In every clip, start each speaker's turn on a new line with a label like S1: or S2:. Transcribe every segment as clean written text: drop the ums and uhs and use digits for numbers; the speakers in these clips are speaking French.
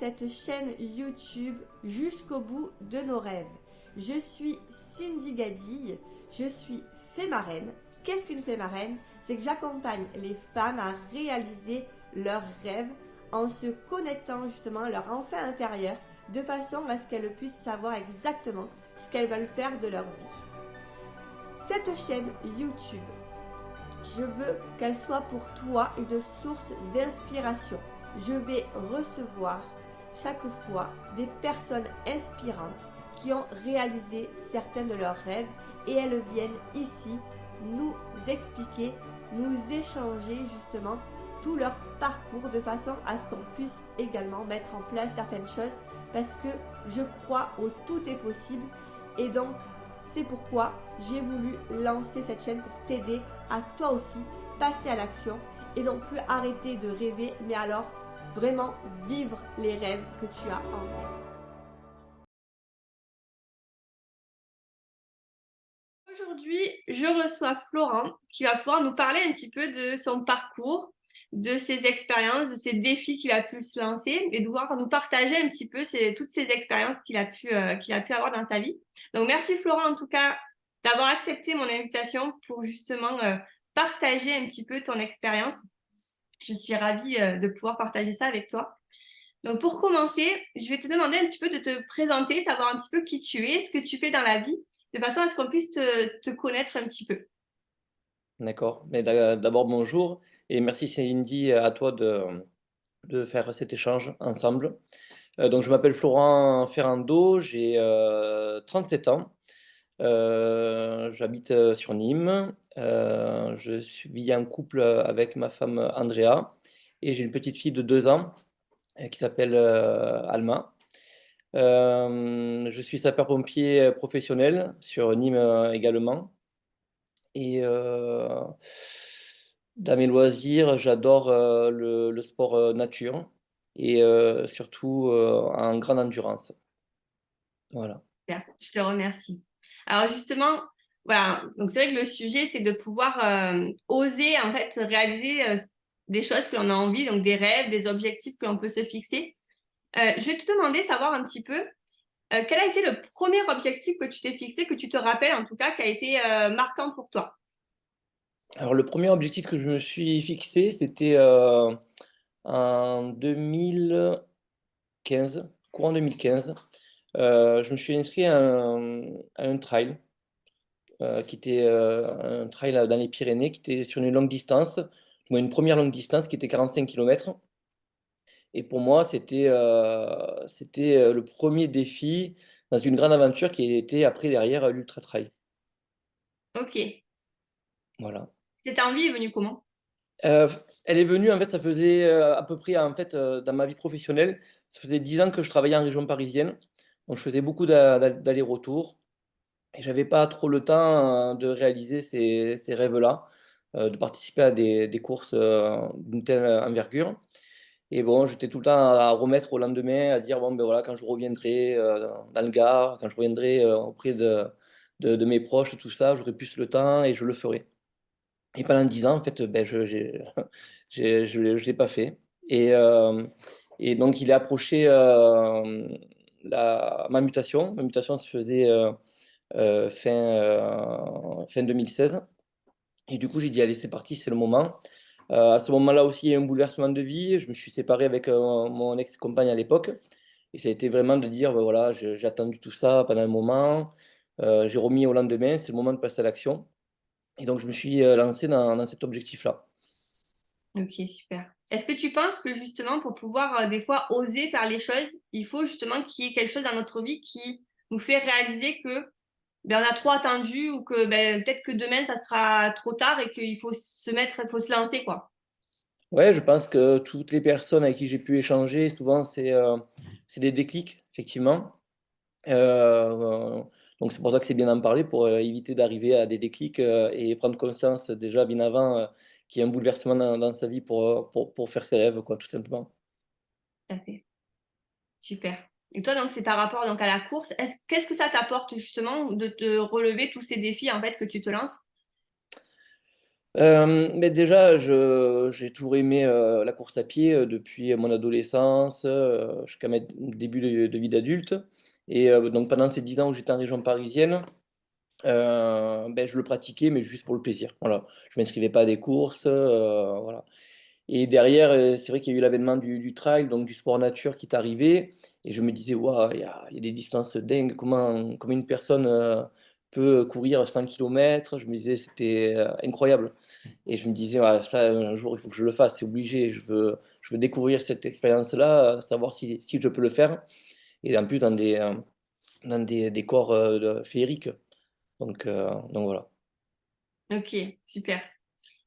S1: cette chaîne YouTube jusqu'au bout de nos rêves. Je suis Cindy Gadille, je suis fée marraine. Qu'est-ce qu'une fée marraine? C'est que j'accompagne les femmes à réaliser leurs rêves en se connectant justement à leur enfant intérieur de façon à ce qu'elles puissent savoir exactement ce qu'elles veulent faire de leur vie. Cette chaîne YouTube, je veux qu'elle soit pour toi une source d'inspiration. Je vais recevoir chaque fois des personnes inspirantes qui ont réalisé certains de leurs rêves et elles viennent ici nous expliquer, nous échanger justement tout leur parcours de façon à ce qu'on puisse également mettre en place certaines choses parce que je crois au tout est possible et donc c'est pourquoi j'ai voulu lancer cette chaîne pour t'aider à toi aussi passer à l'action et non plus arrêter de rêver mais alors vraiment vivre les rêves que tu as en tête. Aujourd'hui, je reçois Florent qui va pouvoir nous parler un petit peu de son parcours, de ses expériences, de ses défis qu'il a pu se lancer et de pouvoir nous partager un petit peu toutes ces expériences qu'il a pu avoir dans sa vie. Donc, merci Florent en tout cas d'avoir accepté mon invitation pour justement partager un petit peu ton expérience. Je suis ravie de pouvoir partager ça avec toi. Donc, pour commencer, je vais te demander un petit peu de te présenter, savoir un petit peu qui tu es, ce que tu fais dans la vie, de façon à ce qu'on puisse te connaître un petit peu.
S2: D'accord. Mais d'abord, bonjour et merci Cindy à toi de faire cet échange ensemble. Donc, je m'appelle Florent Ferrando, j'ai 37 ans. J'habite sur Nîmes. Vis en couple avec ma femme Andrea et j'ai une petite fille de 2 ans qui s'appelle Alma. Je suis sapeur-pompier professionnel sur Nîmes également. Et dans mes loisirs, j'adore le sport nature et surtout en grande endurance. Voilà.
S1: Super, je te remercie. Alors justement, voilà, donc c'est vrai que le sujet, c'est de pouvoir oser en fait réaliser des choses que l'on a envie, donc des rêves, des objectifs que l'on peut se fixer. Je vais te demander, savoir un petit peu, quel a été le premier objectif que tu t'es fixé, que tu te rappelles en tout cas, qui a été marquant pour toi?
S2: Alors le premier objectif que je me suis fixé, c'était en 2015, courant 2015. Je me suis inscrit à un trail qui était un trail dans les Pyrénées, qui était sur une longue distance, moi une première longue distance qui était 45 km. Et pour moi, c'était le premier défi dans une grande aventure qui était après derrière l'ultra trail.
S1: Ok.
S2: Voilà.
S1: Cette envie est venue comment?
S2: Heu, Elle est venue en fait, ça faisait, à peu près en fait, dans ma vie professionnelle, ça faisait 10 ans que je travaillais en région parisienne. Donc je faisais beaucoup d'allers-retours et j'avais pas trop le temps, de réaliser ces rêves-là, de participer à des courses, d'une telle envergure. Et bon, j'étais tout le temps à remettre au lendemain, à dire: «Bon, ben, voilà, quand je reviendrai, dans le Gard, quand je reviendrai, auprès de mes proches, tout ça, j'aurai plus le temps et je le ferai». Et pendant 10 ans, en fait, beh, je l'ai pas fait. Et donc il est approché, la ma mutation. Ma mutation se faisait, fin 2016. Et du coup, j'ai dit: «Allez, c'est parti, c'est le moment». À ce moment-là aussi, il y a eu un bouleversement de vie. Je me suis séparé avec, mon ex-compagne à l'époque et ça a été vraiment de dire: «Bah, voilà, j'ai attendu tout ça pendant un moment, j'ai remis au lendemain, c'est le moment de passer à l'action». Et donc je me suis, lancé dans cet objectif-là.
S1: Ok, super. Est-ce que tu penses que justement pour pouvoir des fois oser faire les choses, il faut justement qu'il y ait quelque chose dans notre vie qui nous fait réaliser que ben, on a trop attendu ou que ben, peut-être que demain ça sera trop tard et qu'il faut se mettre, il faut se lancer quoi.
S2: Ouais, je pense que toutes les personnes avec qui j'ai pu échanger, souvent c'est des déclics, effectivement. Donc c'est pour ça que c'est bien d'en parler pour, éviter d'arriver à des déclics, et prendre conscience déjà bien avant, qu'il y a un bouleversement dans sa vie pour faire ses rêves quoi, tout simplement.
S1: Tout à fait. Super. Et toi, donc, c'est par rapport donc, à la course. Qu'est-ce que ça t'apporte justement de te relever tous ces défis en fait que tu te lances?
S2: Mais déjà, j'ai toujours aimé la course à pied depuis mon adolescence jusqu'à mes débuts de vie d'adulte. Et donc pendant ces 10 ans où j'étais en région parisienne, ben, je le pratiquais, mais juste pour le plaisir. Voilà. Je m'inscrivais pas à des courses. Voilà. Et derrière, c'est vrai qu'il y a eu l'avènement du trail, donc du sport nature qui est arrivé. Et je me disais, waouh, il y a des distances dingues. Comment une personne peut courir 100 km? Je me disais, c'était incroyable. Et je me disais, ouais, ça, un jour, il faut que je le fasse, c'est obligé. Je veux découvrir cette expérience-là, savoir si je peux le faire. Et en plus, dans des décors féeriques. Donc voilà.
S1: Ok, super.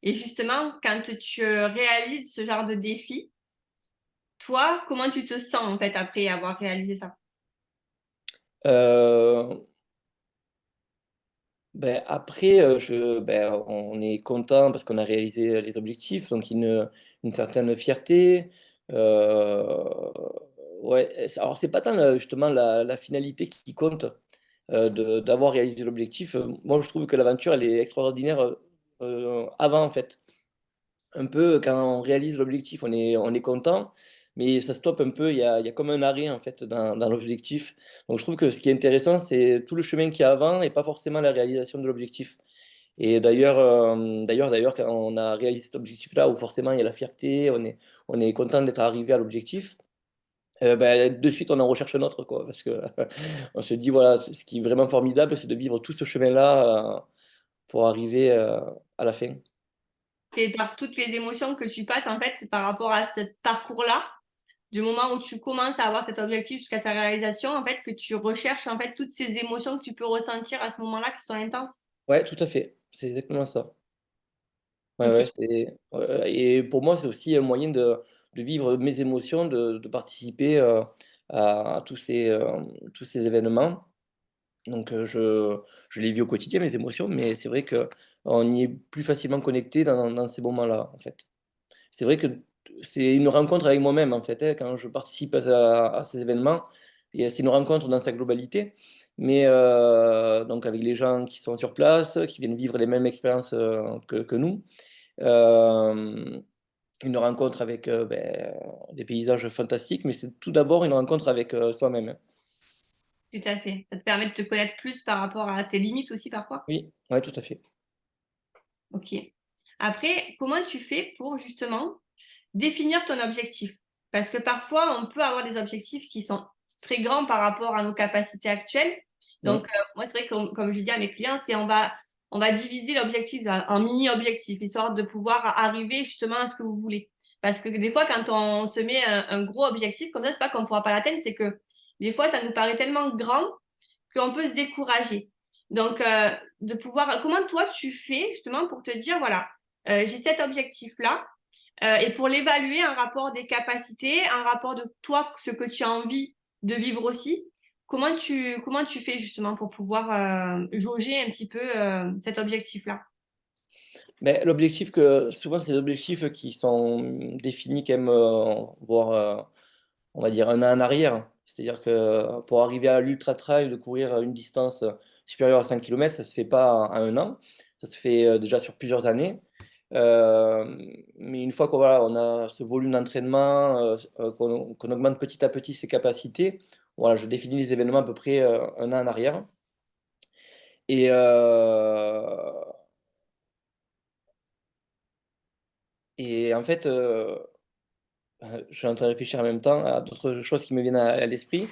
S1: Et justement, quand tu réalises ce genre de défi, toi, comment tu te sens en fait après avoir réalisé ça?
S2: Euh, ben, après, on est content parce qu'on a réalisé les objectifs, donc une certaine fierté. Euh, ouais, alors c'est pas tant justement la finalité qui compte d'avoir réalisé l'objectif. Moi, je trouve que l'aventure, elle est extraordinaire avant, en fait. Un peu, quand on réalise l'objectif, on est content, mais ça stoppe un peu. Il y a comme un arrêt, en fait, dans l'objectif. Donc, je trouve que ce qui est intéressant, c'est tout le chemin qu'il y a avant et pas forcément la réalisation de l'objectif. Et d'ailleurs, quand on a réalisé cet objectif-là, où forcément il y a la fierté, on est content d'être arrivé à l'objectif, ben, de suite on en recherche un autre, quoi, parce que on se dit, voilà, ce qui est vraiment formidable, c'est de vivre tout ce chemin-là pour arriver à la fin.
S1: C'est par toutes les émotions que tu passes en fait par rapport à ce parcours-là, du moment où tu commences à avoir cet objectif jusqu'à sa réalisation, en fait, que tu recherches en fait toutes ces émotions que tu peux ressentir à ce moment-là qui sont intenses.
S2: Ouais, tout à fait, c'est exactement ça. Ouais,
S1: Ok.
S2: ouais, et pour moi, c'est aussi un moyen de vivre mes émotions, de participer à tous ces événements. Donc, je les vis au quotidien, mes émotions, mais c'est vrai qu'on y est plus facilement connecté dans ces moments-là, en fait. C'est vrai que c'est une rencontre avec moi-même, en fait, hein, quand je participe à ces événements. Et c'est une rencontre dans sa globalité, mais donc avec les gens qui sont sur place, qui viennent vivre les mêmes expériences que nous. Euh, une rencontre avec des paysages fantastiques, mais c'est tout d'abord une rencontre avec soi-même, hein.
S1: Tout à fait. Ça te permet de te connaître plus par rapport à tes limites aussi parfois.
S2: Oui, ouais, tout à fait.
S1: Ok. Après, comment tu fais pour justement définir ton objectif? Parce que parfois, on peut avoir des objectifs qui sont très grands par rapport à nos capacités actuelles. Donc,
S2: Mm.
S1: moi, c'est vrai que comme je dis à mes clients, c'est on va diviser l'objectif en mini-objectifs, histoire de pouvoir arriver justement à ce que vous voulez. Parce que des fois, quand on se met un gros objectif comme ça, c'est pas qu'on ne pourra pas l'atteindre, c'est que des fois, ça nous paraît tellement grand qu'on peut se décourager. Donc, de pouvoir, comment toi tu fais justement pour te dire, voilà, j'ai cet objectif-là, et pour l'évaluer, un rapport des capacités, un rapport de toi, ce que tu as envie de vivre aussi, comment tu fais justement pour pouvoir jauger un petit peu cet objectif-là?
S2: Mais l'objectif que souvent c'est des objectifs qui sont définis quand même, voire on va dire un an en arrière. C'est-à-dire que pour arriver à l'ultra trail, de courir une distance supérieure à 5 km, ça se fait pas en un an, ça se fait déjà sur plusieurs années. Euh, mais une fois qu'on voilà, on a ce volume d'entraînement, qu'on augmente petit à petit ses capacités, voilà, je définis les événements à peu près un an en arrière. Et, et en fait, je suis en train de réfléchir en même temps à d'autres choses qui me viennent à l'esprit.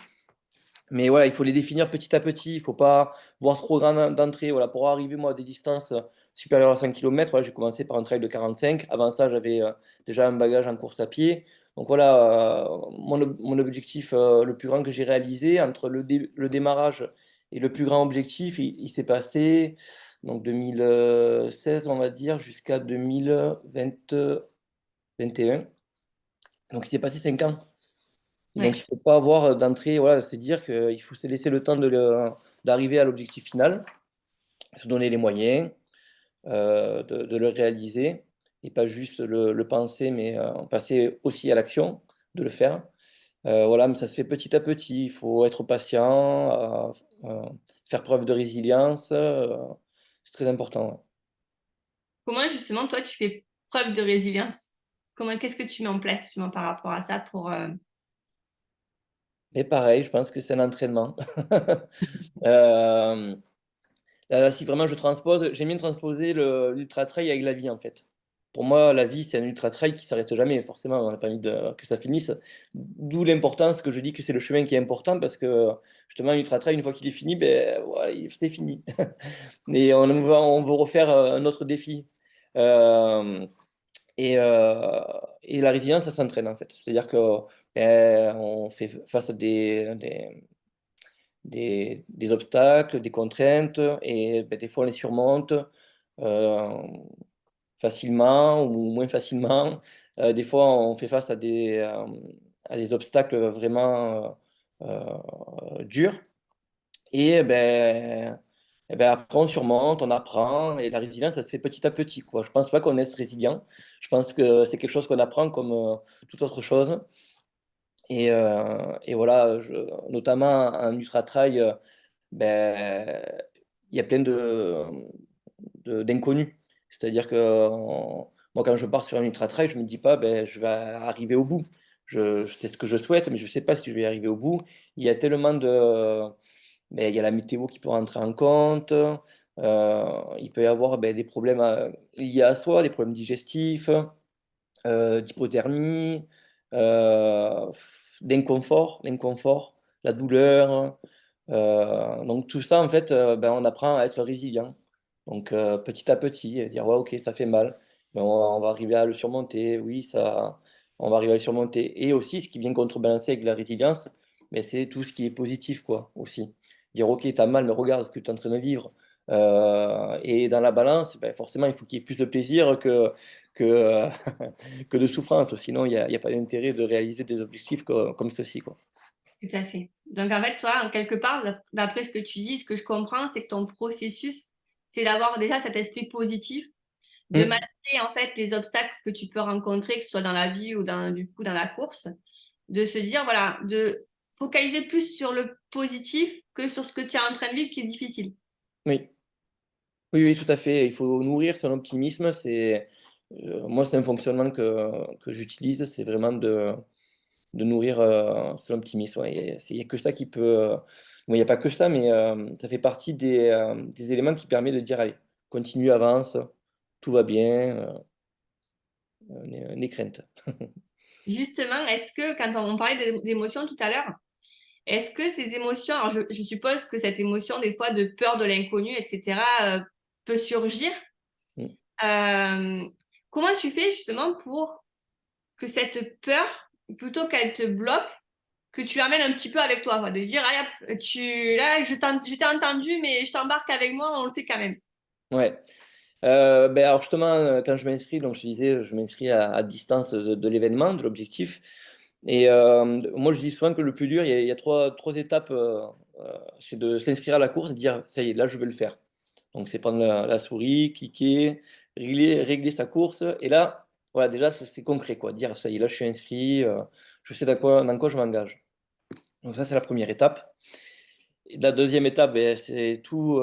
S2: Mais voilà, il faut les définir petit à petit. Il faut pas voir trop grand d'entrée. Voilà, pour arriver moi à des distances supérieures à 5 km, voilà, j'ai commencé par un trail de 45. Avant ça, j'avais déjà un bagage en course à pied. Donc voilà, mon objectif le plus grand que j'ai réalisé entre le démarrage et le plus grand objectif, il s'est passé donc 2016, on va dire, jusqu'à 2021. Donc il s'est passé 5 ans. Et donc, il
S1: Oui,
S2: ne faut pas avoir d'entrée, voilà, c'est dire qu'il faut se laisser le temps d'arriver à l'objectif final, se donner les moyens de le réaliser et pas juste le penser, mais passer aussi à l'action de le faire. Voilà, mais ça se fait petit à petit. Il faut être patient, faire preuve de résilience. C'est très important, ouais.
S1: Comment justement toi tu fais preuve de résilience? Qu'est-ce que tu mets en place justement par rapport à ça pour
S2: Et pareil, je pense que c'est un entraînement. Euh, Là, si vraiment je transpose, j'aime bien transposer l'ultra trail avec la vie en fait. Pour moi, la vie, c'est un ultra trail qui s'arrête jamais. Forcément, on n'a pas envie que ça finisse. D'où l'importance que je dis que c'est le chemin qui est important parce que justement, un ultra trail, une fois qu'il est fini, ben voilà, c'est fini. Et on veut refaire un autre défi. Euh, et, euh, et la résilience, ça s'entraîne en fait. C'est-à-dire que on fait face à des obstacles, des contraintes, et ben, des fois on les surmonte euh, facilement ou moins facilement. Des fois on fait face à des obstacles vraiment durs, et ben, après on surmonte, on apprend, et la résilience, ça se fait petit à petit, quoi. Je pense pas qu'on est résilient, je pense que c'est quelque chose qu'on apprend comme toute autre chose. Et voilà, notamment en ultra-trail, ben, il y a plein d'inconnus. C'est-à-dire que moi, quand je pars sur un ultra-trail, je ne me dis pas, ben, je vais arriver au bout. Je sais ce que je souhaite, mais je ne sais pas si je vais arriver au bout. Il y a tellement de... Ben, il y a la météo qui peut rentrer en compte. Il peut y avoir ben, des problèmes liés à soi, des problèmes digestifs, d'hypothermie, l'inconfort, la douleur. Donc tout ça, en fait, ben, on apprend à être résilient. Donc petit à petit, dire ouais, ok, ça fait mal, mais on va arriver à le surmonter. Oui, ça, on va arriver à le surmonter. Et aussi, ce qui vient contrebalancer avec la résilience, mais c'est tout ce qui est positif, quoi, aussi. Dire ok, t'as mal, mais regarde ce que tu es en train de vivre. Et dans la balance, ben, forcément, il faut qu'il y ait plus de plaisir que, que de souffrance. Sinon, il y a pas d'intérêt de réaliser des objectifs comme ceci, quoi.
S1: tout à fait. Donc en fait toi en quelque part d'après ce que tu dis, ce que je comprends, c'est que ton processus c'est d'avoir déjà cet esprit positif, de
S2: Mm.
S1: malgré en fait les obstacles que tu peux rencontrer, que ce soit dans la vie ou dans la course, de se dire voilà, de focaliser plus sur le positif que sur ce que tu es en train de vivre qui est difficile.
S2: Oui. Oui, oui, tout à fait. Il faut nourrir son optimisme. Moi, c'est un fonctionnement que j'utilise. C'est vraiment de nourrir son optimisme. Ouais. Il n'y a que ça qui peut. Bon, il n'y a pas que ça, mais ça fait partie des éléments qui permettent de dire, allez, continue, avance, tout va bien, n'aie crainte.
S1: Justement, est-ce que quand on parlait d'émotions tout à l'heure, est-ce que ces émotions, alors je suppose que cette émotion des fois de peur de l'inconnu, etc., peut surgir.
S2: Mm.
S1: Euh, Comment tu fais justement pour que cette peur, plutôt qu'elle te bloque, que tu l'amènes un petit peu avec toi, quoi, de dire, ah, yep, là, je t'ai entendu, mais je t'embarque avec moi, on le fait quand même.
S2: Ouais. Ben alors justement, quand je m'inscris, donc je disais, je m'inscris à distance de l'événement, de l'objectif. Et moi, je dis souvent que le plus dur, il y a trois étapes. C'est de s'inscrire à la course et de dire, ça y est, là, je vais le faire. Donc, c'est prendre la souris, cliquer, régler sa course. Et là, voilà, déjà, c'est concret, quoi. Dire, ça y est, là, je suis inscrit, je sais dans quoi je m'engage. Donc, ça, c'est la première étape. Et la deuxième étape, ben, c'est tout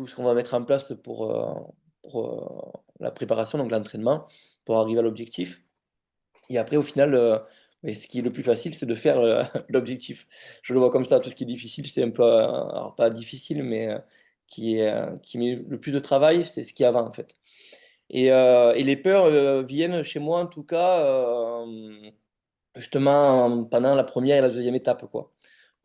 S2: ce qu'on va mettre en place pour la préparation, donc l'entraînement, pour arriver à l'objectif. Et après, au final, mais ce qui est le plus facile, c'est de faire l'objectif. Je le vois comme ça, tout ce qui est difficile, c'est un peu, alors pas difficile, mais qui met le plus de travail, c'est ce qui est avant, en fait. Et les peurs viennent chez moi, en tout cas, justement, pendant la première et la deuxième étape, quoi.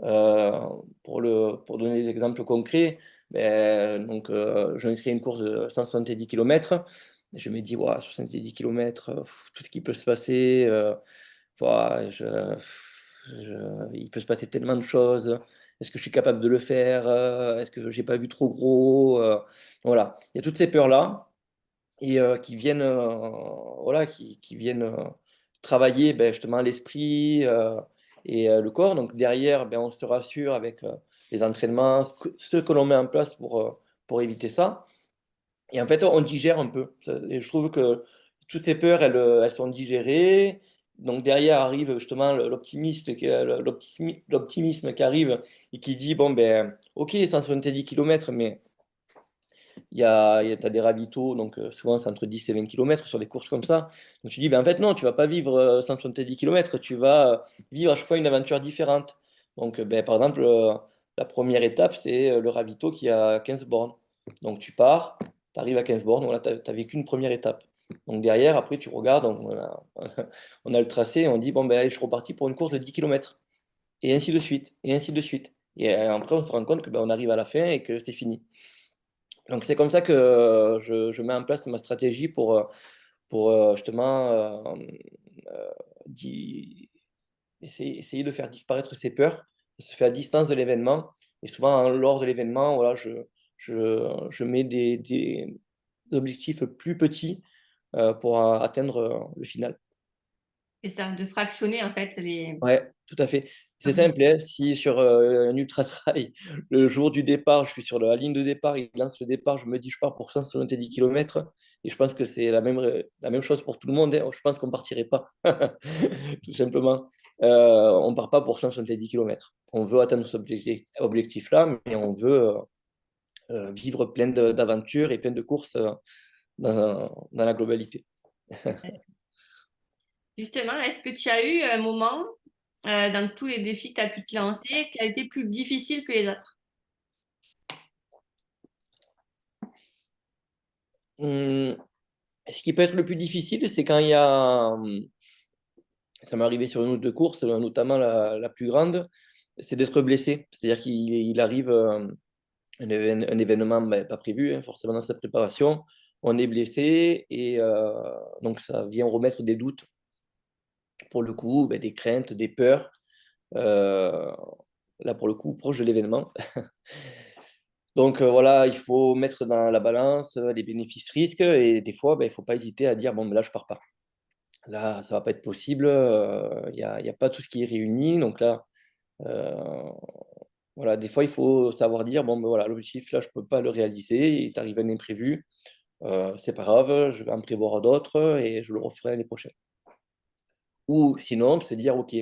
S2: Euh, pour donner des exemples concrets, ben, donc, je m'inscris à une course de 170 km. Je me dis, ouais, 70 km, tout ce qui peut se passer, voilà, il peut se passer tellement de choses. Est-ce que je suis capable de le faire? Est-ce que j'ai pas vu trop gros? Voilà, il y a toutes ces peurs-là et qui viennent, voilà, qui viennent travailler ben, justement l'esprit et le corps. Donc derrière, ben, on se rassure avec les entraînements, ce que l'on met en place pour éviter ça. Et en fait, on digère un peu. Et je trouve que toutes ces peurs, elles sont digérées. Donc derrière arrive justement l'optimisme qui arrive et qui dit, bon, ben, ok, 170 km, mais Tu as des ravitaux, donc souvent c'est entre 10 et 20 km sur des courses comme ça. Donc tu dis, ben, en fait, non, tu vas pas vivre 170 km, tu vas vivre à chaque fois une aventure différente. Donc, ben, par exemple, la première étape, c'est le ravito qui a 15 bornes. Donc tu pars, tu arrives à 15 bornes, voilà, tu as vécu une première étape. Donc derrière, après, tu regardes, on a le tracé, et on dit, bon, ben, allez, je suis reparti pour une course de 10 km. Et ainsi de suite, et ainsi de suite. Et après, on se rend compte que ben, on arrive à la fin et que c'est fini. Donc c'est comme ça que je mets en place ma stratégie pour justement euh, di- essayer de faire disparaître ces peurs. Ça se fait à distance de l'événement. Et souvent, hein, lors de l'événement, voilà, je mets des objectifs plus petits pour atteindre le final.
S3: C'est ça, de fractionner en fait les
S2: Ouais, tout à fait. C'est simple,
S3: objectifs.
S2: hein. Si sur un ultra trail, le jour du départ, je suis sur la ligne de départ, il lance le départ, je me dis je pars pour 170 km. Et je pense que c'est la même chose pour tout le monde, hein. Je pense qu'on ne partirait pas, tout simplement. On ne part pas pour 170 km. On veut atteindre cet objectif-là, mais on veut vivre plein d'aventures et plein de courses dans la globalité.
S3: Justement, est-ce que tu as eu un moment dans tous les défis que tu as pu te lancer qui a été plus difficile que les autres?
S2: Hum, Ce qui peut être le plus difficile, c'est quand il y a ça m'est arrivé sur une ou deux courses, notamment la plus grande, c'est d'être blessé. C'est-à-dire qu'il arrive un événement ben, pas prévu, hein, forcément dans sa préparation. On est blessé et donc ça vient remettre des doutes, pour le coup, ben, des craintes, des peurs. euh, Là, pour le coup, proche de l'événement. Donc voilà, il faut mettre dans la balance les bénéfices-risques et des fois, ben, il ne faut pas hésiter à dire, bon, ben, là, je pars pas. Là, ça va pas être possible. Il y a pas tout ce qui est réuni. Donc là, Euh, voilà, des fois, il faut savoir dire, bon, ben voilà, l'objectif, là, je peux pas le réaliser, il est arrivé un imprévu, c'est pas grave, je vais en prévoir d'autres et je le referai l'année prochaine. Ou sinon, se dire, ok,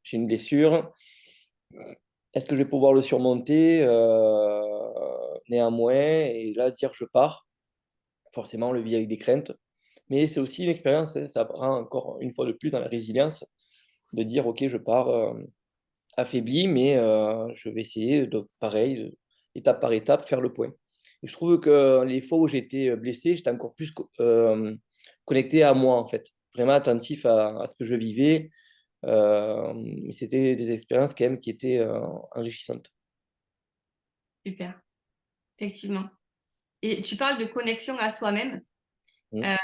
S2: j'ai une blessure, est-ce que je vais pouvoir le surmonter néanmoins, et là, dire, je pars, forcément, on le vit avec des craintes, mais c'est aussi une expérience, hein, ça apprend encore une fois de plus dans la résilience, de dire, ok, je pars. Affaibli, mais je vais essayer de, pareil, étape par étape, faire le point. Et je trouve que les fois où j'étais blessé, j'étais encore plus connecté à moi, en fait, vraiment attentif à ce que je vivais. Mais c'était des expériences quand même qui étaient enrichissantes.
S3: Super, effectivement. Et tu parles de connexion à soi-même.
S2: Mm.
S3: Euh,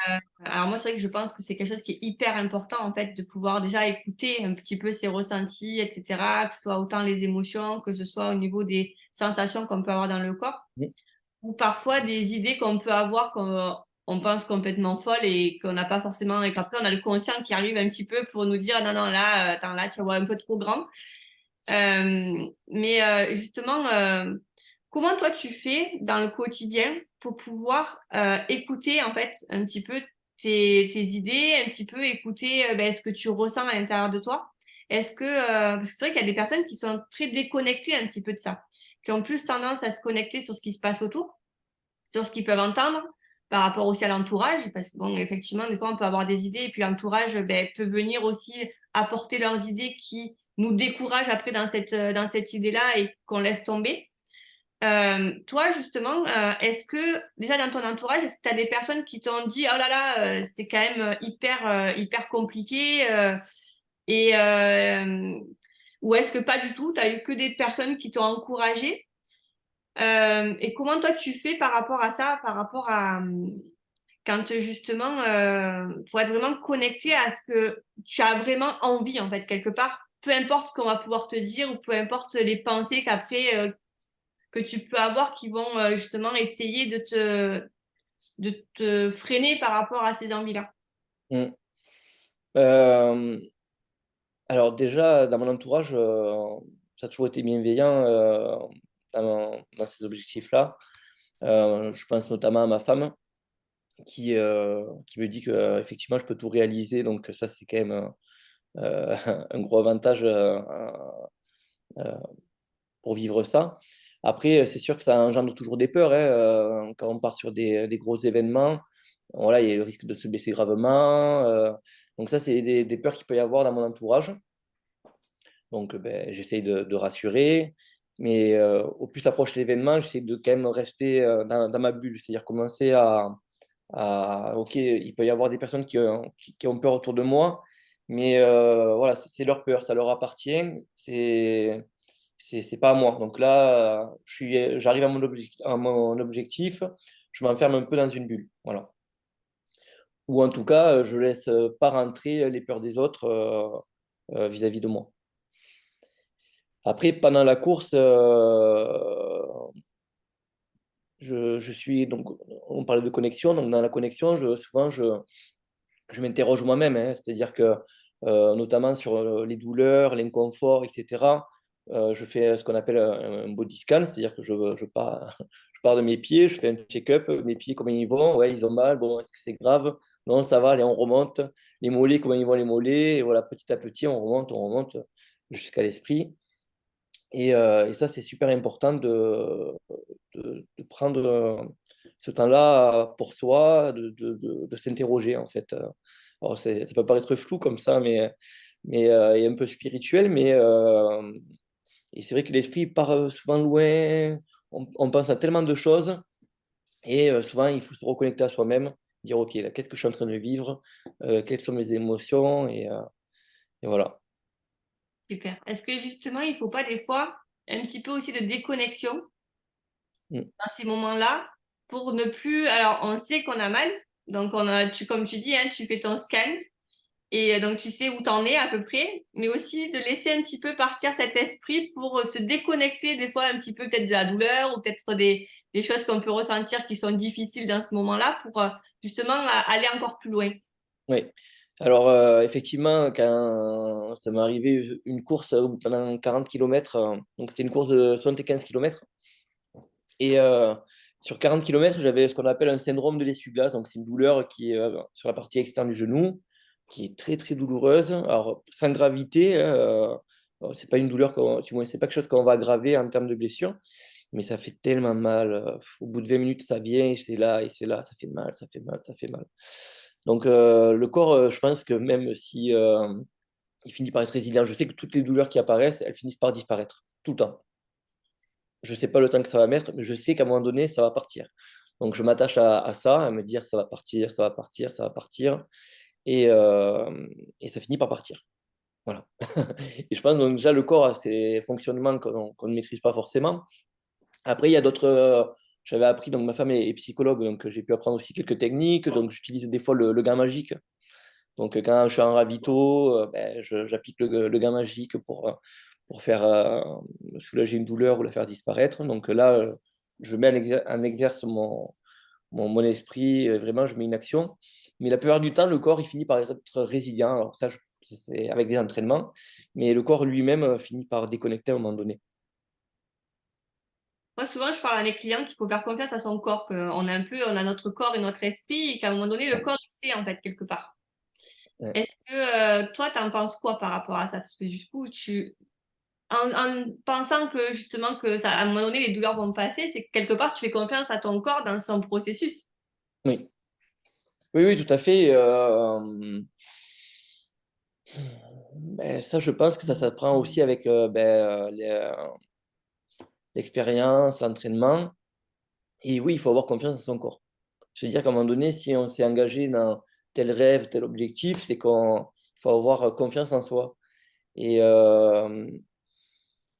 S3: alors moi, c'est vrai que je pense que c'est quelque chose qui est hyper important en fait, de pouvoir déjà écouter un petit peu ses ressentis, etc., que ce soit autant les émotions, que ce soit au niveau des sensations qu'on peut avoir dans le corps,
S2: Mm.
S3: ou parfois des idées qu'on peut avoir qu'on on pense complètement folles et qu'on n'a pas forcément, et qu'après on a le conscient qui arrive un petit peu pour nous dire non, non, là, attends, là, tu vois un peu trop grand. Mais justement, comment toi tu fais dans le quotidien pour pouvoir écouter en fait un petit peu tes idées, un petit peu écouter ben, ce que tu ressens à l'intérieur de toi? Est-ce que, parce que c'est vrai qu'il y a des personnes qui sont très déconnectées un petit peu de ça, qui ont plus tendance à se connecter sur ce qui se passe autour, sur ce qu'ils peuvent entendre, par rapport aussi à l'entourage, parce que bon, effectivement, des fois on peut avoir des idées et puis l'entourage ben, peut venir aussi apporter leurs idées qui nous découragent après dans cette idée-là et qu'on laisse tomber. Toi, justement, est-ce que déjà dans ton entourage, est-ce que tu as des personnes qui t'ont dit, oh là là, c'est quand même hyper compliqué et ou est-ce que pas du tout, tu as eu que des personnes qui t'ont encouragé? Et comment toi tu fais par rapport à ça, par rapport à quand justement, pour être vraiment connecté à ce que tu as vraiment envie en fait quelque part, peu importe ce qu'on va pouvoir te dire ou peu importe les pensées qu'après que tu peux avoir qui vont justement essayer de te freiner par rapport à ces envies-là.
S2: Mm. Euh, alors déjà, dans mon entourage, ça a toujours été bienveillant dans ces objectifs-là. Je pense notamment à ma femme qui me dit que effectivement je peux tout réaliser, donc ça c'est quand même un gros avantage euh, pour vivre ça. Après, c'est sûr que ça engendre toujours des peurs, hein, quand on part sur des gros événements. Voilà, il y a le risque de se blesser gravement. Donc ça, c'est des peurs qu'il peut y avoir dans mon entourage. Donc, ben, j'essaye de rassurer. Mais au plus s'approche l'événement, j'essaie de quand même rester dans ma bulle. C'est-à-dire commencer OK, il peut y avoir des personnes qui ont peur autour de moi. Mais voilà, c'est leur peur, ça leur appartient. C'est pas à moi. Donc là, j'arrive à mon objectif. Je m'enferme un peu dans une bulle. Voilà. Ou en tout cas, je laisse pas rentrer les peurs des autres vis-à-vis de moi. Après, pendant la course, je suis donc, on parlait de connexion, donc dans la connexion, souvent je m'interroge moi-même, hein. C'est-à-dire que notamment sur les douleurs, l'inconfort, etc. Je fais ce qu'on appelle un body scan, c'est-à-dire que je pars de mes pieds, je fais un check-up, mes pieds, comment ils vont, ouais, ils ont mal, bon, est-ce que c'est grave? Non, ça va, allez, on remonte. Les mollets, comment ils vont les mollets? Et voilà, petit à petit, on remonte jusqu'à l'esprit. Et ça, c'est super important de prendre ce temps-là pour soi, de s'interroger, en fait. Alors, ça peut paraître flou comme ça, et un peu spirituel, et c'est vrai que l'esprit part souvent loin, on pense à tellement de choses, et souvent, il faut se reconnecter à soi-même, dire, OK, là, qu'est-ce que je suis en train de vivre? Quelles sont mes émotions? Et voilà.
S3: Super. Est-ce que justement, il ne faut pas des fois un petit peu aussi de déconnexion
S2: Mm.
S3: à ces moments-là pour ne plus. Alors, on sait qu'on a mal, donc comme tu dis, hein, tu fais ton scan et donc tu sais où t'en es à peu près, mais aussi de laisser un petit peu partir cet esprit pour se déconnecter des fois un petit peu peut-être de la douleur ou peut-être des choses qu'on peut ressentir qui sont difficiles dans ce moment-là pour justement aller encore plus loin.
S2: Oui. Alors, effectivement, quand ça m'est arrivé une course pendant 40 km, donc c'était une course de 75 km. Et sur 40 km, j'avais ce qu'on appelle un syndrome de l'essuie-glace. Donc, c'est une douleur qui est sur la partie externe du genou, qui est très, très douloureuse. Alors, sans gravité, hein, c'est pas une douleur, du moins, c'est pas quelque chose qu'on va aggraver en termes de blessure, mais ça fait tellement mal. Au bout de 20 minutes, ça vient, et c'est là, ça fait mal, ça fait mal, ça fait mal. Donc, le corps, je pense que même si il finit par être résilient, je sais que toutes les douleurs qui apparaissent, elles finissent par disparaître, tout le temps. Je sais pas le temps que ça va mettre, mais je sais qu'à un moment donné, ça va partir. Donc, je m'attache à ça, à me dire ça va partir, ça va partir, ça va partir, et, euh, et ça finit par partir. Voilà. Et je pense donc déjà le corps a ses fonctionnements qu'on ne maîtrise pas forcément. Après, il y a d'autres. J'avais appris, donc ma femme est psychologue, donc j'ai pu apprendre aussi quelques techniques. Donc, j'utilise des fois le gant magique. Donc, quand je suis en ravito, ben, j'applique le gant magique pour faire soulager une douleur ou la faire disparaître. Donc là, je mets en exerce mon esprit, vraiment, je mets une action. Mais la plupart du temps, le corps, il finit par être résilient. Alors ça, c'est avec des entraînements, mais le corps lui-même finit par déconnecter à un moment donné.
S3: Moi, souvent, je parle à mes clients qu'il faut faire confiance à son corps, on a notre corps et notre esprit, et qu'à un moment donné, le corps il sait en fait quelque part.
S2: Ouais.
S3: Est-ce que toi, t'en penses quoi par rapport à ça? Parce que du coup, en pensant que justement que ça, à un moment donné, les douleurs vont passer, c'est que quelque part, tu fais confiance à ton corps dans son processus.
S2: Oui. Oui, oui, tout à fait. Ben, ça, je pense que ça s'apprend aussi avec l'expérience, l'entraînement. Et oui, il faut avoir confiance en son corps. Je veux dire qu'à un moment donné, si on s'est engagé dans tel rêve, tel objectif, c'est qu'il faut avoir confiance en soi. Et, euh,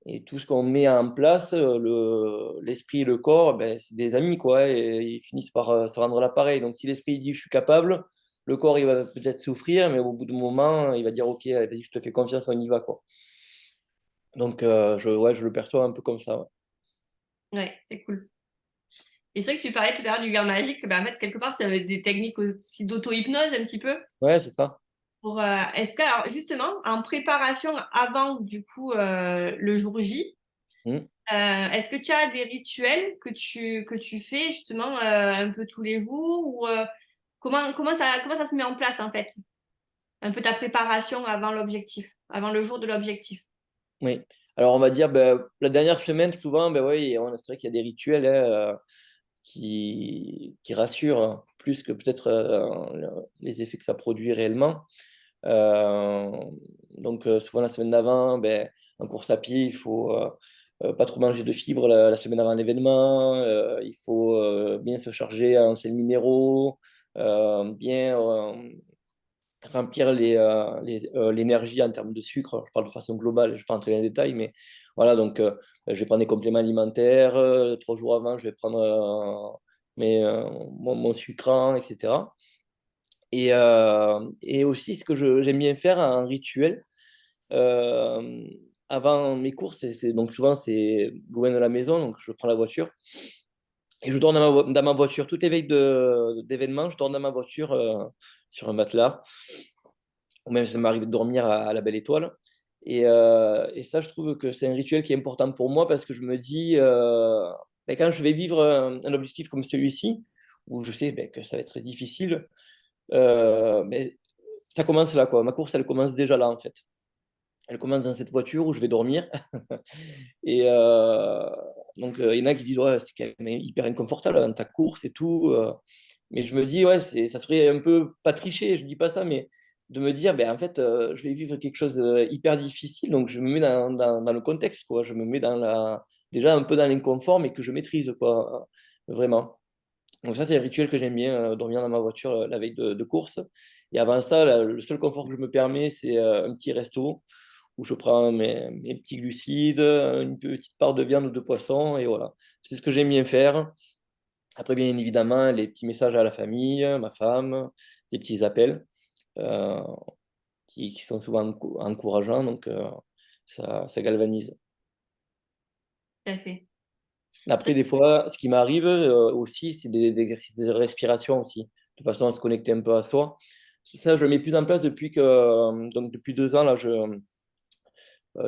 S2: et tout ce qu'on met en place, l'esprit et le corps, ben, c'est des amis, quoi. Et ils finissent par se rendre l'appareil. Donc, si l'esprit dit je suis capable, le corps, il va peut-être souffrir, mais au bout d'un moment, il va dire ok, allez, vas-y, je te fais confiance, on y va, quoi. Donc, ouais, je le perçois un peu comme ça. Ouais,
S3: Ouais, c'est cool. Et c'est vrai que tu parlais tout à l'heure du gant magique, ben, en fait, quelque part, c'est des techniques aussi d'auto-hypnose un petit peu.
S2: ouais, c'est ça.
S3: Est-ce que, alors, justement, en préparation avant, du coup, le jour J,
S2: Mm.
S3: est-ce que tu as des rituels que tu fais justement un peu tous les jours ou comment ça se met en place en fait? Un peu ta préparation avant l'objectif, avant le jour de l'objectif.
S2: Oui. Alors, on va dire, ben, la dernière semaine, souvent, ben, ouais, c'est vrai qu'il y a des rituels hein, qui rassurent hein, plus que peut-être les effets que ça produit réellement. Euh, donc, souvent, la semaine d'avant, ben, en course à pied, il faut pas trop manger de fibres la semaine avant l'événement. Il faut bien se charger en sels minéraux, bien remplir l'énergie en termes de sucre. Je parle de façon globale, je ne vais pas entrer dans les détails, mais voilà, donc je vais prendre des compléments alimentaires. 3 jours avant, je vais prendre mon sucrant, etc. Et aussi, ce que j'aime bien faire, un rituel, euh, avant mes courses, donc souvent c'est loin de la maison, donc je prends la voiture et je dors dans ma voiture. Toutes les veilles d'événements, je dors dans ma voiture sur un matelas ou même ça m'arrive de dormir à la belle étoile. Et ça, je trouve que c'est un rituel qui est important pour moi parce que je me dis, ben, quand je vais vivre un objectif comme celui-ci, où je sais ben, que ça va être très difficile, mais ça commence là, quoi. Ma course, elle commence déjà là, en fait. Elle commence dans cette voiture où je vais dormir. Et donc, il y en a qui disent, ouais, c'est quand même hyper inconfortable dans ta course et tout. Mais je me dis, ouais, ça serait un peu pas tricher, je dis pas ça, mais de me dire, ben, en fait, je vais vivre quelque chose de hyper difficile. Donc, je me mets dans le contexte, quoi. Je me mets déjà un peu dans l'inconfort, mais que je maîtrise, quoi, vraiment. Donc, ça, c'est un rituel que j'aime bien, dormir dans ma voiture la veille de course. Et avant ça, le seul confort que je me permets, c'est un petit resto où je prends mes petits glucides, une petite part de viande ou de poisson, et voilà. C'est ce que j'aime bien faire. Après, bien évidemment, les petits messages à la famille, ma femme, les petits appels euh, qui sont souvent encourageants, donc ça galvanise.
S3: Tout à fait.
S2: Après, des fois, ce qui m'arrive aussi, c'est des exercices de respiration aussi, de façon à se connecter un peu à soi. Ça, je le mets plus en place donc depuis 2 ans, là,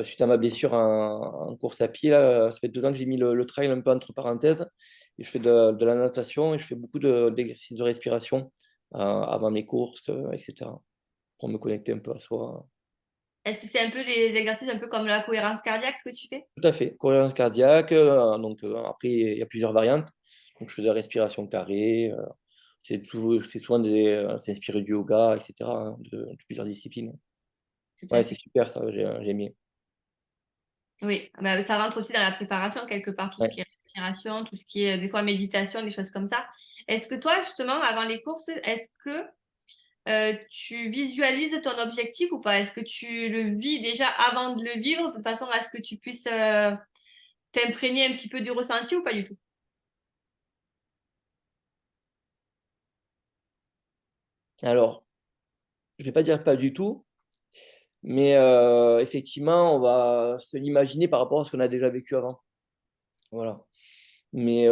S2: suite à ma blessure en course à pied, là, ça fait 2 ans que j'ai mis le trail un peu entre parenthèses. Et je fais de la natation et je fais beaucoup d'exercices de respiration avant mes courses, etc. Pour me connecter un peu à soi.
S3: Est-ce que c'est un peu des exercices un peu comme la cohérence cardiaque que tu fais?
S2: Tout à fait. Cohérence cardiaque. Donc, après, il y a plusieurs variantes. Donc, je fais de la respiration carrée. C'est souvent c'est inspiré du yoga, etc. De plusieurs disciplines.
S3: Tout à
S2: Ouais, c'est
S3: fait.
S2: super ça, j'ai aimé.
S3: Oui, bah, ça rentre aussi dans la préparation quelque part, tout ce
S2: Ouais.
S3: qui est respiration, tout ce qui est des fois méditation, des choses comme ça. Est-ce que toi, justement, avant les courses, est-ce que tu visualises ton objectif ou pas? Est-ce que tu le vis déjà avant de le vivre, de façon à ce que tu puisses t'imprégner un petit peu du ressenti ou pas du tout?
S2: Alors, je vais pas dire pas du tout, mais effectivement, on va se l'imaginer par rapport à ce qu'on a déjà vécu avant. Voilà. Mais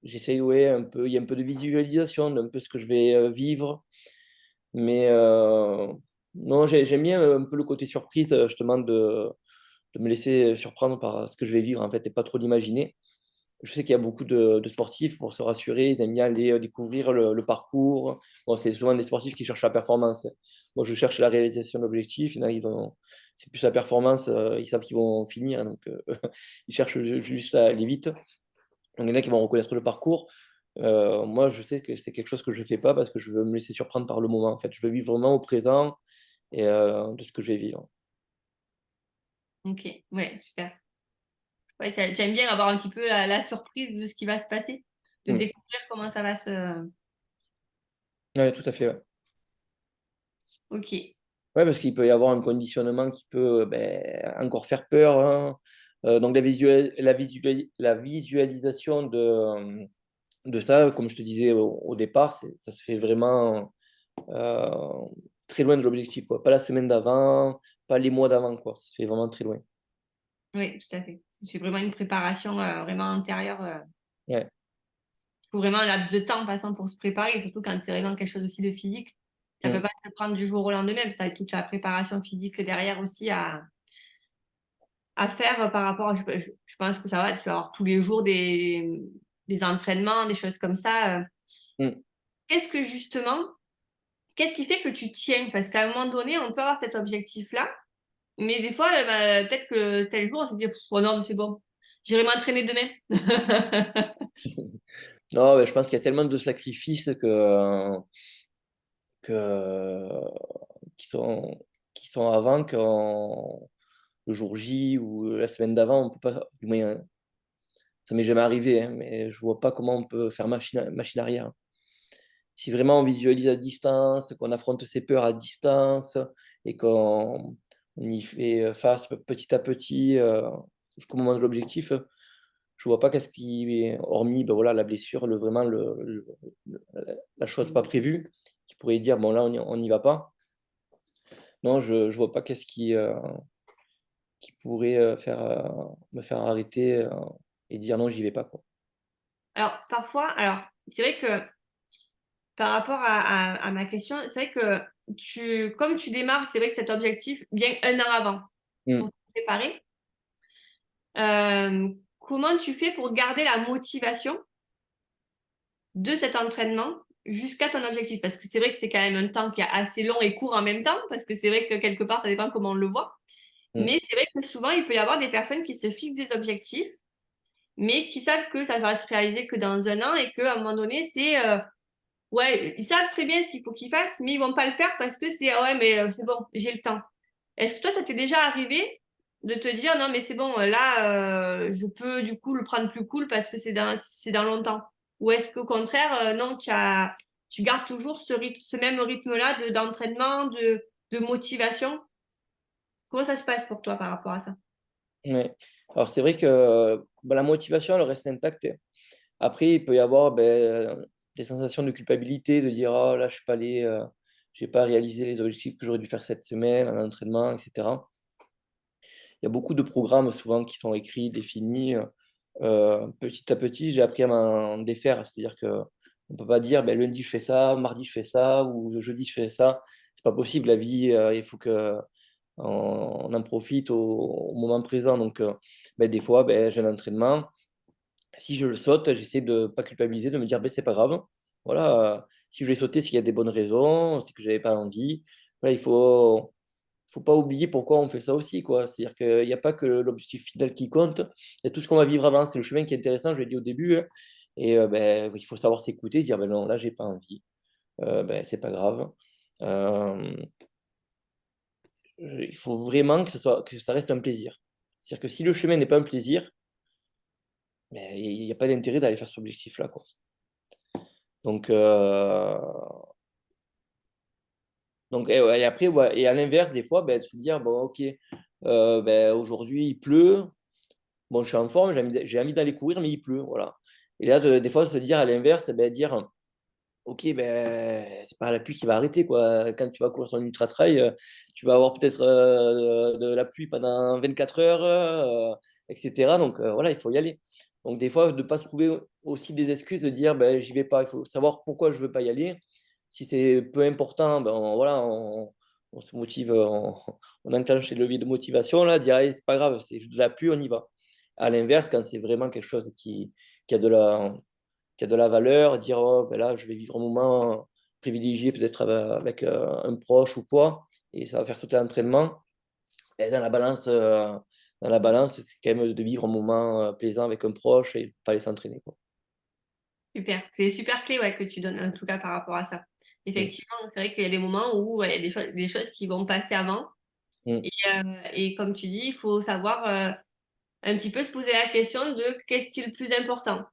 S2: j'essaye, ouais, un peu, il y a un peu de visualisation d'un peu ce que je vais vivre. Mais non, j'aime bien un peu le côté surprise, justement, de me laisser surprendre par ce que je vais vivre, en fait, et pas trop l'imaginer. Je sais qu'il y a beaucoup de sportifs, pour se rassurer, ils aiment bien aller découvrir le parcours. Bon, c'est souvent des sportifs qui cherchent la performance. Moi, je cherche la réalisation d'objectifs. Il y en a, c'est plus la performance, ils savent qu'ils vont finir, donc ils cherchent juste à aller vite. Donc, il y en a qui vont reconnaître le parcours. Moi, je sais que c'est quelque chose que je ne fais pas parce que je veux me laisser surprendre par le moment. En fait, je veux vivre vraiment au présent et de ce que je vais vivre.
S3: Ok, ouais, super. Ouais, t'aimes bien avoir un petit peu la surprise de ce qui va se passer, de
S2: Mm.
S3: découvrir comment ça va se...
S2: Ouais, tout à fait. Ouais.
S3: Ok.
S2: Ouais, parce qu'il peut y avoir un conditionnement qui peut ben, encore faire peur, hein. Donc la visualisation de ça, comme je te disais au départ, ça se fait vraiment euh, très loin de l'objectif, quoi. Pas la semaine d'avant, pas les mois d'avant, quoi. Ça se fait vraiment très loin.
S3: Oui, tout à fait. C'est vraiment une préparation vraiment antérieure.
S2: Ouais.
S3: Il faut vraiment un laps de temps, de toute façon, pour se préparer, et surtout quand c'est vraiment quelque chose aussi de physique. Ça ne peut
S2: Mm.
S3: pas se prendre du jour au lendemain, parce que ça va être toute la préparation physique derrière aussi à faire par rapport à... Je pense que ça va, tu vas avoir tous les jours des entraînements, des choses comme ça.
S2: Mm.
S3: Qu'est-ce que justement, qu'est-ce qui fait que tu tiens? Parce qu'à un moment donné, on peut avoir cet objectif-là, Mais des fois, peut-être que tel jour, on se dit, oh non, mais c'est bon, j'irai m'entraîner demain.
S2: Non, mais je pense qu'il y a tellement de sacrifices que, qui sont, qui sont avant qu'on le jour J ou la semaine d'avant, on peut pas, du moins, ça m'est jamais arrivé, hein, mais je vois pas comment on peut faire machine arrière. Si vraiment on visualise à distance, qu'on affronte ses peurs à distance et on y fait face petit à petit jusqu'au moment de l'objectif, je vois pas qu'est-ce qui, hormis ben voilà, la blessure, vraiment la chose pas prévue, qui pourrait dire bon là on n'y va pas. Non, je vois pas qu'est-ce qui pourrait me faire arrêter et dire non, j'y vais pas, quoi.
S3: Alors, parfois, c'est vrai que par rapport à ma question, c'est vrai que comme tu démarres, c'est vrai que cet objectif vient un an avant
S2: Mm.
S3: pour te préparer. Comment tu fais pour garder la motivation de cet entraînement jusqu'à ton objectif? Parce que c'est vrai que c'est quand même un temps qui est assez long et court en même temps, parce que c'est vrai que quelque part, ça dépend comment on le voit.
S2: Mm.
S3: Mais c'est vrai que souvent, il peut y avoir des personnes qui se fixent des objectifs, mais qui savent que ça va se réaliser que dans un an et qu'à un moment donné, ouais, ils savent très bien ce qu'il faut qu'ils fassent, mais ils vont pas le faire parce que c'est, ah ouais, mais c'est bon, j'ai le temps. Est-ce que toi, ça t'est déjà arrivé de te dire, non, mais c'est bon, là, je peux du coup le prendre plus cool parce que c'est dans longtemps? Ou est-ce qu'au contraire, non, tu gardes toujours ce même rythme-là d'entraînement, de motivation? Comment ça se passe pour toi par rapport à ça?
S2: Ouais. Alors c'est vrai que bah, la motivation, elle reste intacte. Après, il peut y avoir des sensations de culpabilité, de dire oh là, je suis pas allé, j'ai pas réalisé les objectifs que j'aurais dû faire cette semaine en entraînement, etc. Il y a beaucoup de programmes souvent qui sont écrits, définis. Petit à petit, j'ai appris à m'en défaire. C'est-à-dire que on peut pas dire ben, lundi je fais ça, mardi je fais ça, ou le jeudi je fais ça. C'est pas possible. La vie, il faut que on en profite au moment présent. Donc, ben, des fois, ben, j'ai un entraînement. Si je le saute, j'essaie de pas culpabiliser, de me dire ben, c'est pas grave. Voilà, si je l'ai sauté, c'est qu'il y a des bonnes raisons, c'est que j'avais pas envie. Voilà, faut pas oublier pourquoi on fait ça aussi, quoi. C'est-à-dire qu'il n'y a pas que l'objectif final qui compte, il y a tout ce qu'on va vivre avant. C'est le chemin qui est intéressant, je l'ai dit au début, hein. Et ben, il faut savoir s'écouter, dire ben non, là, j'ai pas envie. Ben, c'est pas grave. Euh, il faut vraiment que ça reste un plaisir. C'est-à-dire que si le chemin n'est pas un plaisir, ben, il n'y a pas d'intérêt d'aller faire cet objectif-là, quoi. Donc, et, ouais, et après, ouais, et à l'inverse, des fois, ben, de se dire, bon, ok, ben, aujourd'hui, il pleut. Bon, je suis en forme, j'ai envie d'aller courir, mais il pleut, voilà. Et là, des fois, se dire à l'inverse, eh ben, dire, ok, ben, c'est pas la pluie qui va arrêter, quoi. Quand tu vas courir sur un ultra-trail, tu vas avoir peut-être de la pluie pendant 24 heures, etc. Donc, voilà, il faut y aller. Donc, des fois, de ne pas se trouver aussi des excuses, de dire, ben, j'y vais pas. Il faut savoir pourquoi je veux pas y aller. Si c'est peu important, ben, voilà, on se motive, on enclenche les leviers de motivation, là, dire, allez, c'est pas grave, c'est juste de la pluie, on y va. À l'inverse, quand c'est vraiment quelque chose qui a qui a de la valeur, dire oh, ben là, je vais vivre un moment privilégié, peut-être avec un proche ou quoi, et ça va faire sauter l'entraînement. Et dans la balance, c'est quand même de vivre un moment plaisant avec un proche et pas aller s'entraîner, quoi.
S3: Super. C'est des super clés ouais, que tu donnes en tout cas par rapport à ça.
S2: Mm.
S3: Effectivement, c'est vrai qu'il y a des moments où ouais, il y a des choses qui vont passer avant.
S2: Mm.
S3: Et comme tu dis, il faut savoir un petit peu se poser la question de qu'est-ce qui est le plus important.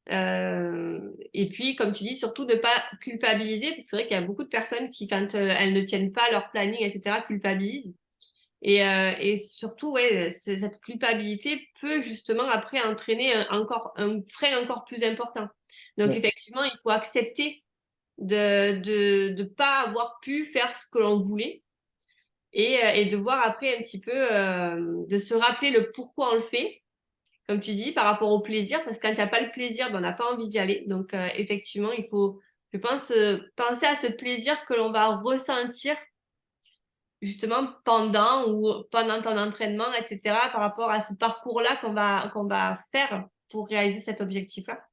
S3: Et puis, comme tu dis, surtout de ne pas culpabiliser, parce que c'est vrai qu'il y a beaucoup de personnes qui, quand elles ne tiennent pas leur planning, etc., culpabilisent. Et surtout, ouais, cette culpabilité peut justement après entraîner un frein encore plus important. Donc,
S2: Ouais.
S3: effectivement, il faut accepter de pas avoir pu faire ce que l'on voulait et de voir après un petit peu, de se rappeler le pourquoi on le fait, comme tu dis, par rapport au plaisir, parce que quand il n'y a pas le plaisir, ben, on n'a pas envie d'y aller. Donc, effectivement, il faut, je pense, penser à ce plaisir que l'on va ressentir justement pendant ton entraînement, etc., par rapport à ce parcours-là qu'on va faire pour réaliser cet objectif-là.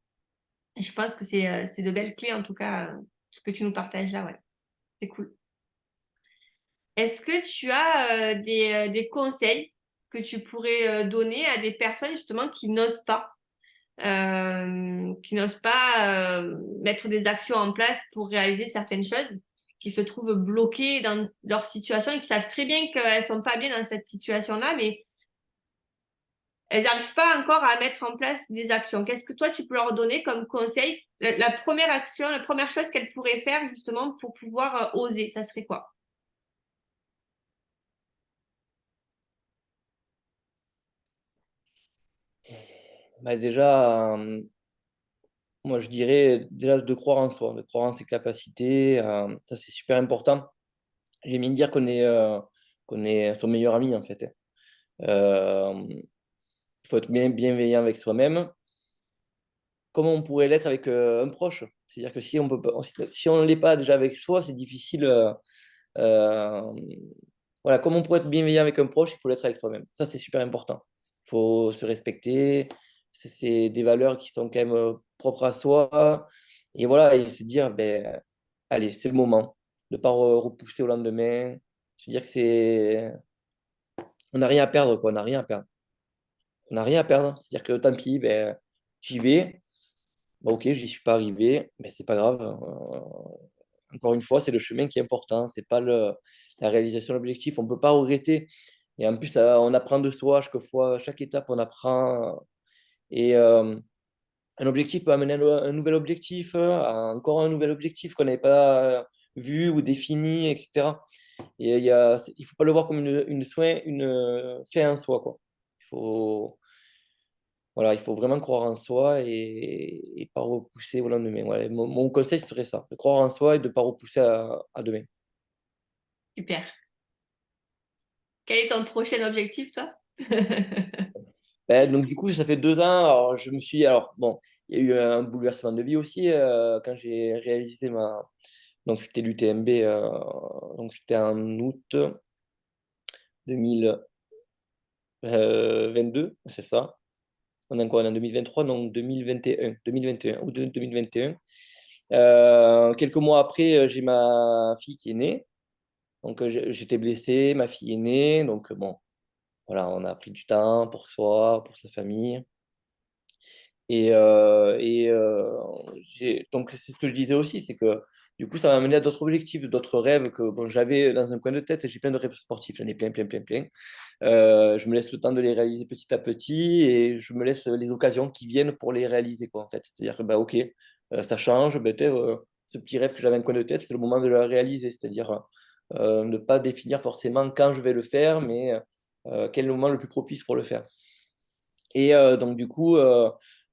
S3: Et je pense que c'est de belles clés, en tout cas, ce que tu nous partages là, ouais. C'est cool. est-ce que tu as des conseils que tu pourrais donner à des personnes justement qui n'osent pas mettre des actions en place pour réaliser certaines choses, qui se trouvent bloquées dans leur situation et qui savent très bien qu'elles sont pas bien dans cette situation-là, mais elles n'arrivent pas encore à mettre en place des actions. Qu'est-ce que toi, tu peux leur donner comme conseil? La première action, la première chose qu'elles pourraient faire justement pour pouvoir oser, ça serait quoi?
S2: Bah, déjà, moi, je dirais déjà de croire en soi, de croire en ses capacités. Ça, c'est super important. J'aime bien dire qu'on est son meilleur ami, en fait. Il faut être bien bienveillant avec soi-même, comme on pourrait l'être avec un proche. C'est-à-dire que si on peut pas, si on ne l'est pas déjà avec soi, c'est difficile. Euh, voilà, comme on pourrait être bienveillant avec un proche, il faut l'être avec soi-même. Ça, c'est super important. Il faut se respecter. C'est des valeurs qui sont quand même propres à soi. Et voilà, et se dire, ben, allez, c'est le moment de ne pas repousser au lendemain. Se dire que c'est. On n'a rien à perdre, quoi. On n'a rien à perdre. On n'a rien à perdre. C'est-à-dire que tant pis, ben, j'y vais. Bon, ok, j'y suis pas arrivé, mais c'est pas grave. Encore une fois, c'est le chemin qui est important. C'est pas la réalisation de l'objectif. On peut pas regretter. Et en plus, on apprend de soi. Chaque fois, chaque étape, on apprend. Et un objectif peut amener un nouvel objectif, encore un nouvel objectif qu'on n'avait pas vu ou défini, etc. Et il faut pas le voir comme une fin en soi, quoi. Il faut, voilà, il faut vraiment croire en soi et pas repousser au lendemain. Voilà, mon conseil serait ça, de croire en soi et de ne pas repousser à demain.
S3: Super. Quel est ton prochain objectif, toi?
S2: Ben, donc du coup, ça fait 2 ans. Alors, alors bon, il y a eu un bouleversement de vie aussi quand j'ai réalisé donc c'était l'UTMB, donc c'était en août 2022, c'est ça. On est quoi? On est en 2023, donc 2021, ou 2021. Quelques mois après, j'ai ma fille qui est née. Donc, j'étais blessé, ma fille est née. Donc, bon, voilà, on a pris du temps pour soi, pour sa famille. Donc, c'est ce que je disais aussi, c'est que du coup, ça m'a amené à d'autres objectifs, d'autres rêves que bon, j'avais dans un coin de tête. J'ai plein de rêves sportifs, j'en ai plein, plein, plein, plein. Je me laisse le temps de les réaliser petit à petit et je me laisse les occasions qui viennent pour les réaliser, quoi, en fait. C'est-à-dire que, bah, ok, ça change, bah, ce petit rêve que j'avais en coin de tête, c'est le moment de le réaliser. C'est-à-dire ne pas définir forcément quand je vais le faire, mais quel est le moment le plus propice pour le faire. Et donc, du coup,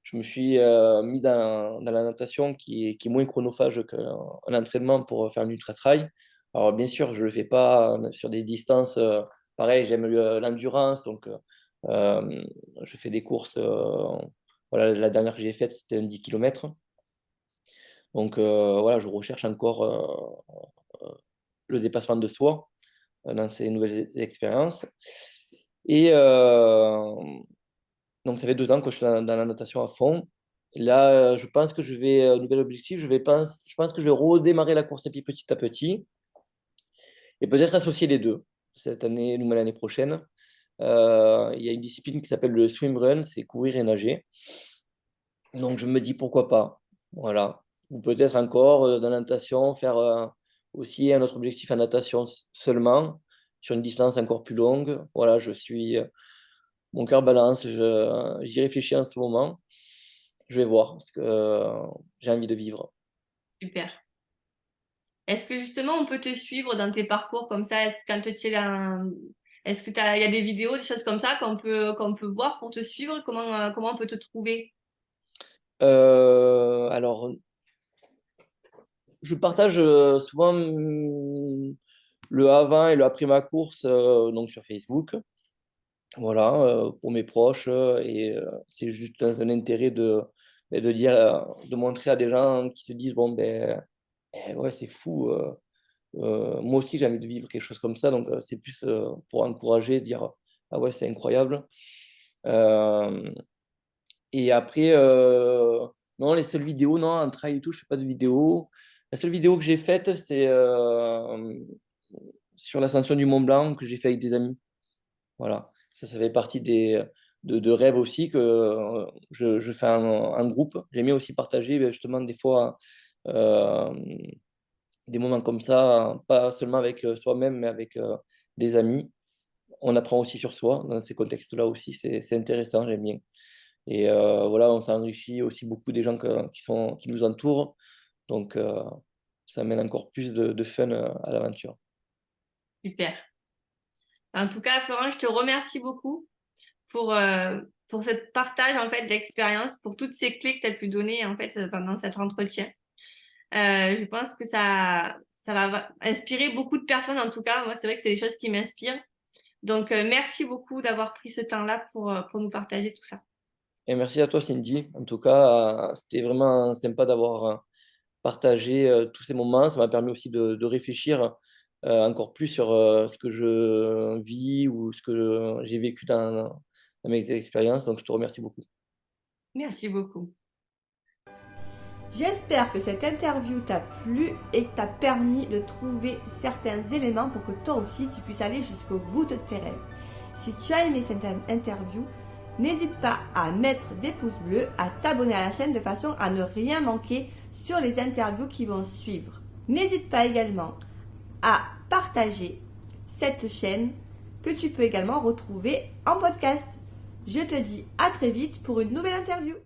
S2: je me suis mis dans la natation qui est moins chronophage qu'un entraînement pour faire un ultra-trail. Alors, bien sûr, je ne le fais pas sur des distances. Pareil, j'aime l'endurance, donc je fais des courses. Voilà, la dernière que j'ai faite, c'était un 10 km. Donc, voilà, je recherche encore le dépassement de soi dans ces nouvelles expériences. Et donc, ça fait 2 ans que je suis dans la natation à fond. Et là, je pense que je vais, nouvel objectif, je pense que je vais redémarrer la course à pied petit à petit et peut-être associer les deux cette année ou l'année prochaine. Il y a une discipline qui s'appelle le swim run, c'est courir et nager. Donc, je me dis pourquoi pas. Voilà. Ou peut-être encore dans la natation, faire aussi un autre objectif en natation seulement, sur une distance encore plus longue. Voilà, mon cœur balance, j'y réfléchis en ce moment. Je vais voir parce que j'ai envie de vivre.
S3: Super. Est-ce que justement on peut te suivre dans tes parcours comme ça? Est-ce que quand tu es est-ce que il y a des vidéos, des choses comme ça qu'on peut voir pour te suivre? Comment on peut te trouver?
S2: Alors, je partage souvent le avant et le après ma course donc sur Facebook. Voilà, pour mes proches. Et c'est juste un intérêt de dire, de montrer à des gens qui se disent, bon, ben, ouais, c'est fou. Moi aussi, j'ai envie de vivre quelque chose comme ça. Donc, c'est plus pour encourager, dire, ah ouais, c'est incroyable. Euh, et après, non, les seules vidéos, non, en trail et tout, je fais pas de vidéos. La seule vidéo que j'ai faite, sur l'ascension du Mont Blanc que j'ai fait avec des amis. Voilà, ça fait partie de rêves aussi que je fais en groupe. J'aime bien aussi partager justement des fois des moments comme ça, pas seulement avec soi-même, mais avec des amis. On apprend aussi sur soi dans ces contextes-là aussi, c'est intéressant, j'aime bien. Et voilà, on s'enrichit aussi beaucoup des gens qui nous entourent. Donc, ça amène encore plus de fun à l'aventure.
S3: Super. En tout cas, Florent, je te remercie beaucoup pour ce partage en fait d'expérience, pour toutes ces clés que tu as pu donner en fait pendant cet entretien. Je pense que ça va inspirer beaucoup de personnes en tout cas. Moi, c'est vrai que c'est des choses qui m'inspirent. Donc, merci beaucoup d'avoir pris ce temps-là pour nous partager tout ça.
S2: Et merci à toi, Cindy. En tout cas, c'était vraiment sympa d'avoir partagé tous ces moments. Ça m'a permis aussi de réfléchir encore plus sur ce que je vis ou ce que j'ai vécu dans mes expériences. Donc, je te remercie beaucoup.
S3: Merci beaucoup.
S1: J'espère que cette interview t'a plu et t'a permis de trouver certains éléments pour que toi aussi tu puisses aller jusqu'au bout de tes rêves. Si tu as aimé cette interview, n'hésite pas à mettre des pouces bleus, à t'abonner à la chaîne de façon à ne rien manquer sur les interviews qui vont suivre. N'hésite pas également à partager cette chaîne que tu peux également retrouver en podcast. Je te dis à très vite pour une nouvelle interview.